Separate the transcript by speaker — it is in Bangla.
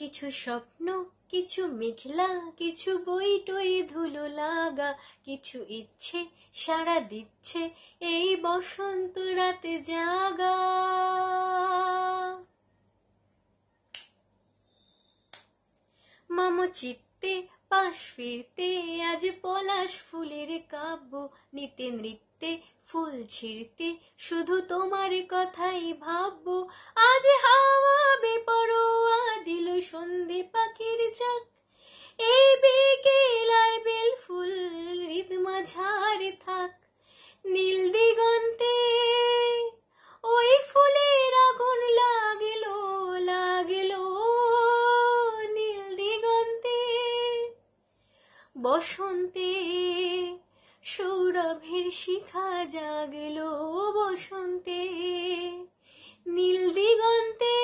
Speaker 1: কিছু স্বপ্ন, কিছু মেঘলা, কিছু বই টই ধুলো লাগা, কিছু ইচ্ছে সাড়া দিচ্ছে এই বসন্ত রাতে জাগা। মামো চিত্তে পাশ ফিরতে আজ পলাশ ফুলের কাব্য নিতে নৃত্যে ফুল ছিঁড়তে শুধু তোমার কথাই ভাববো। আজ হাওয়া বেপরোয়া দিল সন্ধে পাখির ডাক, এই বিকেল আর বেল ফুল হৃদ মাঝারে থাক। নীল দিগন্তে ওই ফুলের আগুন লাগলো লাগলো, নীল দিগন্তে বসন্তে সৌরভের শিখা জাগলো, বসন্তে নীল দিগন্তে